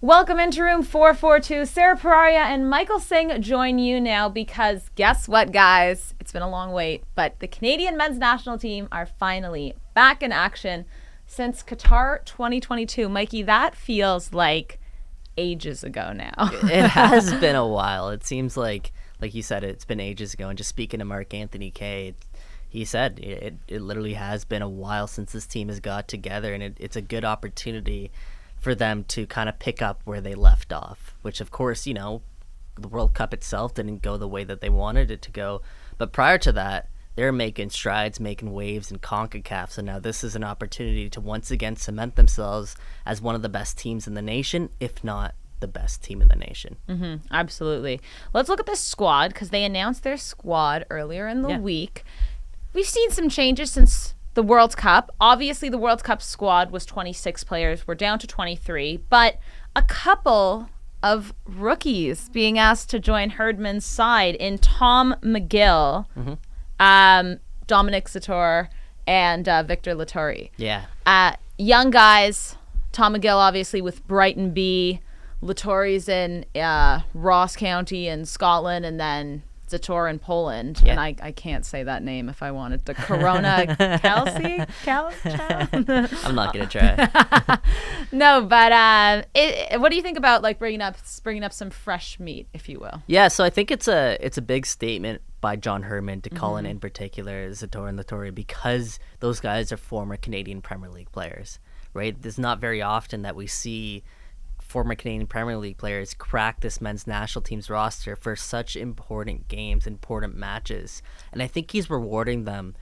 Welcome into room 442. Sarah Pararia and Michael Singh join you now because guess what, guys? It's been a long wait, but the Canadian men's national team are finally back in action since Qatar 2022. Mikey, that feels like ages ago now. It has been a while. It seems like you said, it's been ages ago. And just speaking to Mark Anthony Kay, he said it literally has been a while since this team has got together, and it's a good opportunity for them to kind of pick up where they left off, which of course, the World Cup itself didn't go the way that they wanted it to go. But prior to that, they're making strides, making waves in CONCACAF. So now this is an opportunity to once again cement themselves as one of the best teams in the nation, if not the best team in the nation. Mm-hmm, absolutely. Let's look at the squad because they announced their squad earlier in the week. We've seen some changes since the World Cup. Obviously, the World Cup squad was 26 players. We're down to 23, but a couple of rookies being asked to join Herdman's side in Tom McGill, Dominic Zator, and Victor Latourie. Yeah. Young guys. Tom McGill, obviously, with Brighton B. Latourie's in Ross County in Scotland, and then Zator in Poland, and I can't say that name if I wanted to. Corona Kelsey? I'm not gonna try. No, but what do you think about like bringing up some fresh meat, if you will? Yeah, so I think it's a big statement by John Herdman to call in particular Zator and Latourie, because those guys are former Canadian Premier League players, right? It's not very often that we see former Canadian Premier League players crack this men's national team's roster for such important games, important matches. And I think he's rewarding them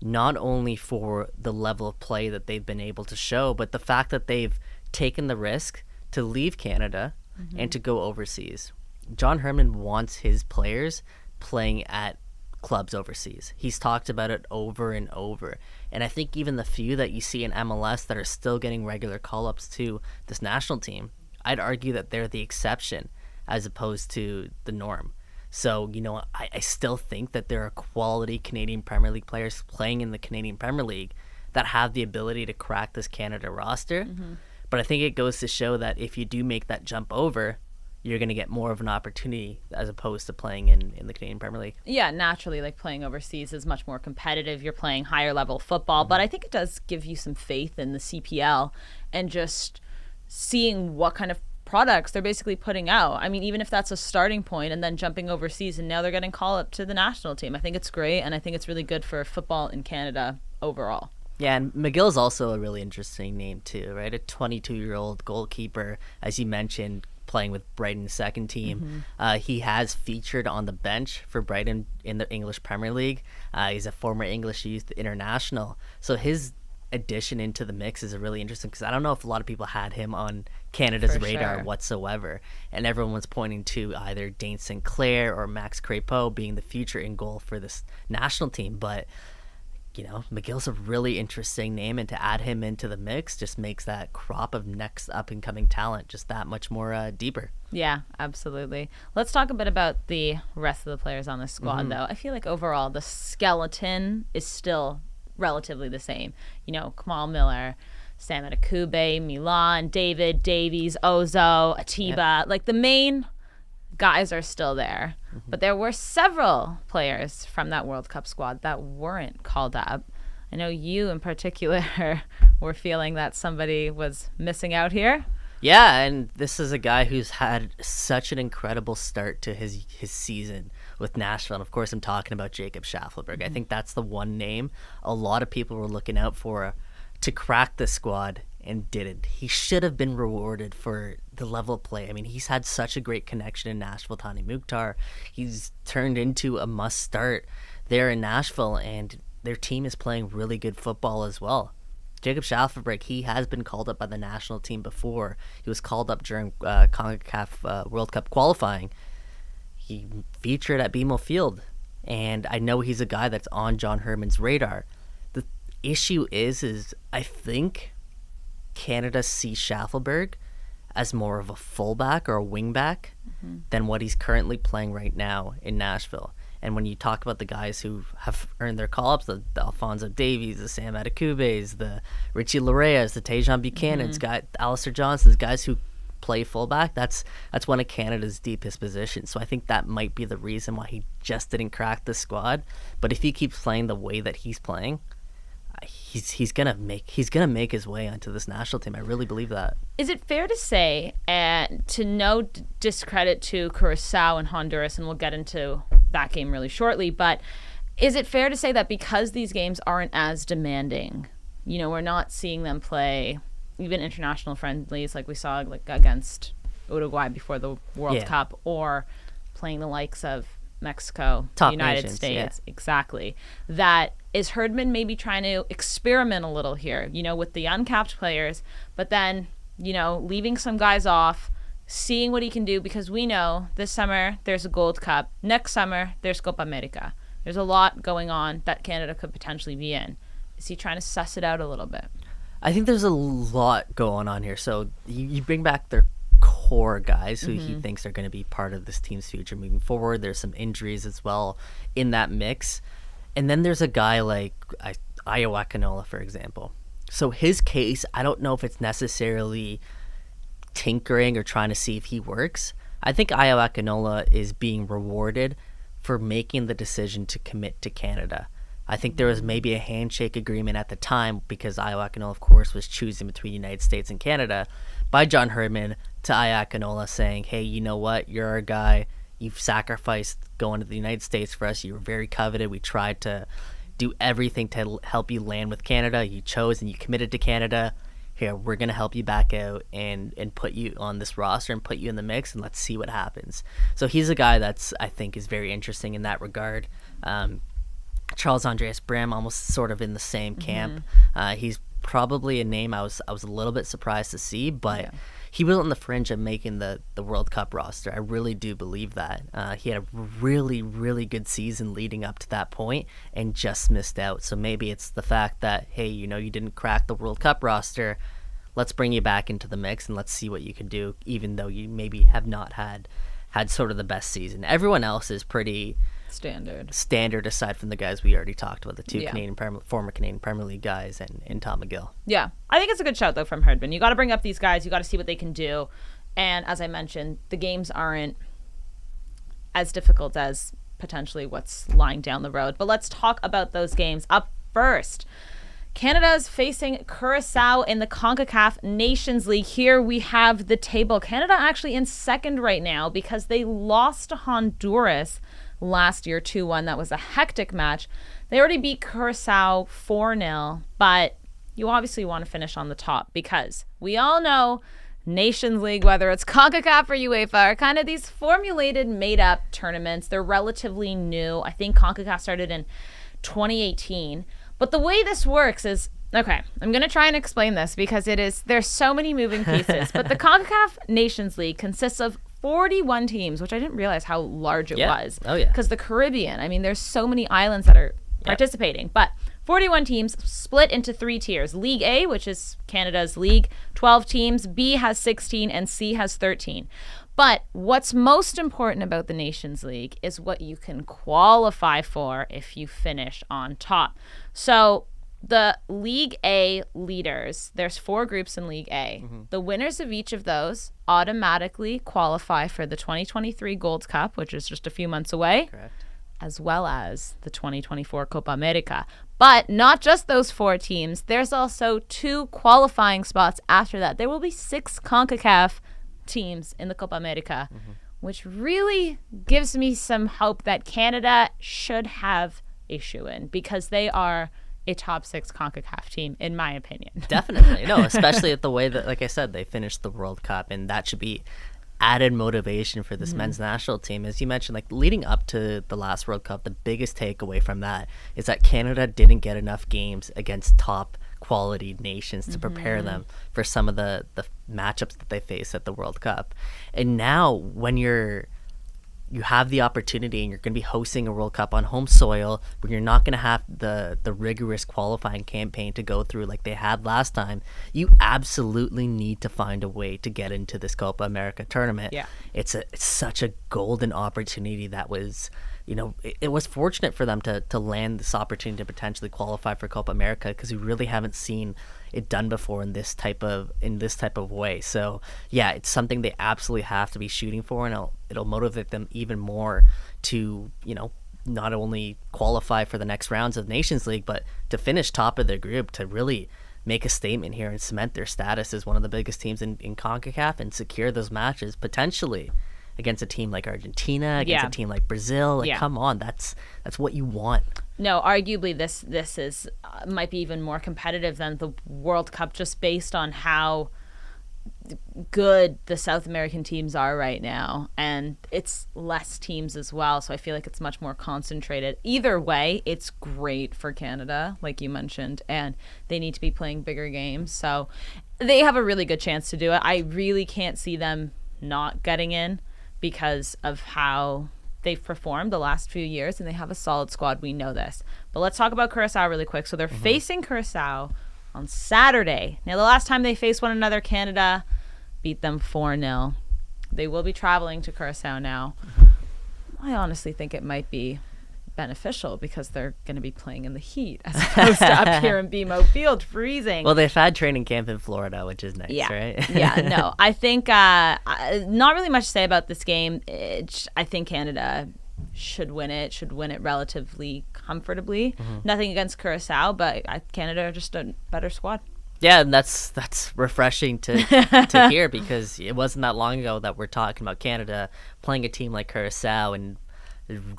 not only for the level of play that they've been able to show, but the fact that they've taken the risk to leave Canada and to go overseas. John Herdman wants his players playing at clubs overseas. He's talked about it over and over. And I think even the few that you see in MLS that are still getting regular call-ups to this national team, I'd argue that they're the exception as opposed to the norm. So, I still think that there are quality Canadian Premier League players playing in the Canadian Premier League that have the ability to crack this Canada roster. But I think it goes to show that if you do make that jump over, you're going to get more of an opportunity as opposed to playing in the Canadian Premier League. Yeah, naturally, like playing overseas is much more competitive. You're playing higher level football, but I think it does give you some faith in the CPL and just seeing what kind of products they're basically putting out. I mean, even if that's a starting point and then jumping overseas and now they're getting call up to the national team, I think it's great, and I think it's really good for football in Canada overall. Yeah, and McGill's also a really interesting name too, right? A 22-year-old goalkeeper, as you mentioned, playing with Brighton's second team. He has featured on the bench for Brighton in the English Premier League. He's a former English youth international. So his addition into the mix is really interesting, because I don't know if a lot of people had him on Canada's radar whatsoever, and everyone was pointing to either Dane Sinclair or Max Crepeau being the future in goal for this national team. But McGill's a really interesting name, and to add him into the mix just makes that crop of next up and coming talent just that much more deeper. Yeah, absolutely. Let's talk a bit about the rest of the players on the squad, though. I feel like overall the skeleton is still relatively the same. Kamal Miller, Sam Adekugbe, Milan, David, Davies, Ozo, Atiba. Like the main guys are still there. But there were several players from that World Cup squad that weren't called up. I know you in particular were feeling that somebody was missing out here. Yeah, and this is a guy who's had such an incredible start to his season with Nashville. And of course, I'm talking about Jacob Schaffelberg. I think that's the one name a lot of people were looking out for to crack the squad and didn't. He should have been rewarded for the level of play. I mean, he's had such a great connection in Nashville, Tani Mukhtar. He's turned into a must-start there in Nashville, and their team is playing really good football as well. Jacob Schaffelberg, he has been called up by the national team before. He was called up during CONCACAF World Cup qualifying. He featured at BMO Field, and I know he's a guy that's on John Herdman's radar. The issue is I think Canada sees Schaffelberg as more of a fullback or a wingback than what he's currently playing right now in Nashville. And when you talk about the guys who have earned their call-ups, the Alphonso Davies, the Sam Adekugbe's, the Richie Lareas, the Tajon Buchanan's, Alistair Johnson's, guys who play fullback, that's one of Canada's deepest positions. So I think that might be the reason why he just didn't crack the squad. But if he keeps playing the way that he's playing, he's gonna make his way onto this national team. I really believe that. Is it fair to say, and to no discredit to Curaçao and Honduras, and we'll get into that game really shortly, but is it fair to say that because these games aren't as demanding, we're not seeing them play even international friendlies like we saw like against Uruguay before the World Cup, or playing the likes of Mexico, top United nations, States, exactly. That is Herdman maybe trying to experiment a little here, with the uncapped players, but then, leaving some guys off, seeing what he can do, because we know this summer there's a Gold Cup, next summer there's Copa America. There's a lot going on that Canada could potentially be in. Is he trying to suss it out a little bit? I think there's a lot going on here. So you bring back their core guys who he thinks are going to be part of this team's future moving forward. There's some injuries as well in that mix. And then there's a guy like Iowa Canola, for example. So his case, I don't know if it's necessarily tinkering or trying to see if he works. I think Iowa Canola is being rewarded for making the decision to commit to Canada. I think there was maybe a handshake agreement at the time, because Iowa Canola, of course, was choosing between the United States and Canada, by John Herdman to Iowa Canola saying, hey, you know what? You're our guy. You've sacrificed going to the United States for us. You were very coveted. We tried to do everything to help you land with Canada. You chose and you committed to Canada. Here, we're going to help you back out and put you on this roster and put you in the mix, and let's see what happens. So he's a guy that's, I think, is very interesting in that regard. Charles Andreas Brim, almost sort of in the same camp. He's probably a name I was a little bit surprised to see, but he was on the fringe of making the World Cup roster. I really do believe that. He had a really, really good season leading up to that point and just missed out. So maybe it's the fact that, hey, you didn't crack the World Cup roster. Let's bring you back into the mix and let's see what you can do, even though you maybe have not had sort of the best season. Everyone else is pretty standard aside from the guys we already talked about, the two former Canadian Premier League guys and Tom McGill. Yeah, I think it's a good shout though from Herdman. You got to bring up these guys, you got to see what they can do, and as I mentioned, the games aren't as difficult as potentially what's lying down the road. But let's talk about those games. Up first, Canada's facing Curaçao in the CONCACAF Nations League. Here we have the table. Canada actually in second right now because they lost to Honduras last year 2-1. That was a hectic match. They already beat Curaçao 4-0, but you obviously want to finish on the top because we all know Nations League, whether it's CONCACAF or UEFA, are kind of these formulated, made-up tournaments. They're relatively new. I think CONCACAF started in 2018. But the way this works is, okay, I'm going to try and explain this because there's so many moving pieces. But the CONCACAF Nations League consists of 41 teams, which I didn't realize how large it was. Oh, yeah. Because the Caribbean, there's so many islands that are participating. But 41 teams split into 3 tiers. League A, which is Canada's league, 12 teams. B has 16 and C has 13. But what's most important about the Nations League is what you can qualify for if you finish on top. So the League A leaders, there's 4 groups in League A. The winners of each of those automatically qualify for the 2023 Gold Cup, which is just a few months away. Correct. As well as the 2024 Copa America. But not just those 4 teams. There's also 2 qualifying spots after that. There will be 6 CONCACAF teams in the Copa America, which really gives me some hope that Canada should have a shoe-in because they are a top 6 CONCACAF team, in my opinion. Definitely. No, especially at the way that, like I said, they finished the World Cup, and that should be added motivation for this men's national team. As you mentioned, like leading up to the last World Cup, the biggest takeaway from that is that Canada didn't get enough games against top quality nations to prepare them for some of the matchups that they face at the World Cup. And now when you have the opportunity and you're going to be hosting a World Cup on home soil where you're not going to have the rigorous qualifying campaign to go through like they had last time, you absolutely need to find a way to get into this Copa America tournament. Yeah. It's such a golden opportunity that was, it was fortunate for them to land this opportunity to potentially qualify for Copa America because we really haven't seen it done before in this type of way. So yeah, it's something they absolutely have to be shooting for, and it'll motivate them even more to, you know, not only qualify for the next rounds of Nations League, but to finish top of their group, to really make a statement here and cement their status as one of the biggest teams in CONCACAF and secure those matches potentially against a team like Argentina, against a team like Brazil. Like, come on, that's what you want. No, arguably this is might be even more competitive than the World Cup, just based on how good the South American teams are right now, and it's less teams as well, so I feel like it's much more concentrated. Either way, it's great for Canada, like you mentioned, and they need to be playing bigger games, so they have a really good chance to do it. I really can't see them not getting in because of how they've performed the last few years, and they have a solid squad. We know this. But let's talk about Curaçao really quick. So they're facing Curaçao on Saturday. Now, the last time they faced one another, Canada beat them 4-0. They will be traveling to Curaçao now. I honestly think it might be beneficial because they're going to be playing in the heat as opposed to up here in BMO Field, freezing. Well, they've had training camp in Florida, which is nice, right? No, I think not really much to say about this game. I think Canada should win it relatively comfortably. Nothing against Curaçao, but Canada are just a better squad. Yeah, and that's refreshing to hear, because it wasn't that long ago that we're talking about Canada playing a team like Curaçao and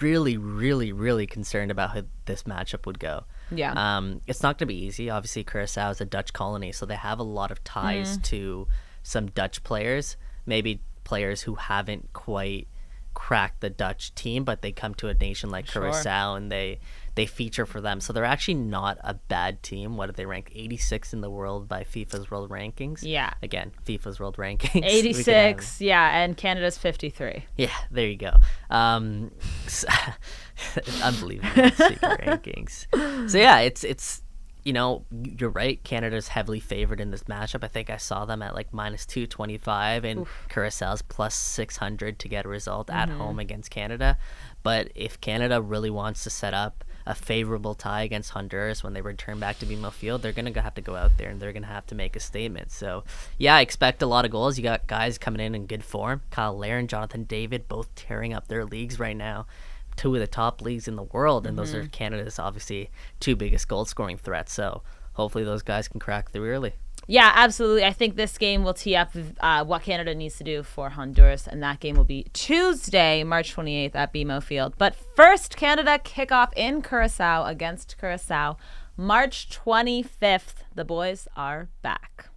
really, really, really concerned about how this matchup would go. Yeah. It's not going to be easy. Obviously, Curaçao is a Dutch colony, so they have a lot of ties to some Dutch players, maybe players who haven't quite cracked the Dutch team, but they come to a nation like Curaçao and they feature for them. So they're actually not a bad team. What did they rank? 86 in the world by FIFA's world rankings. Yeah. Again, FIFA's world rankings. 86, and Canada's 53. Yeah, there you go. Unbelievable secret rankings. So yeah, it's you know, you're right. Canada's heavily favored in this matchup. I think I saw them at like -225 and Curaçao's +600 to get a result at home against Canada. But if Canada really wants to set up a favorable tie against Honduras when they return back to BMO Field, they're going to have to go out there and they're going to have to make a statement. So, yeah, I expect a lot of goals. You got guys coming in good form. Kyle Lair and Jonathan David both tearing up their leagues right now. 2 of the top leagues in the world, and those are Canada's obviously 2 biggest goal-scoring threats. So hopefully those guys can crack through early. Yeah, absolutely. I think this game will tee up what Canada needs to do for Honduras, and that game will be Tuesday, March 28th at BMO Field. But first, Canada kickoff in Curaçao against Curaçao, March 25th. The boys are back.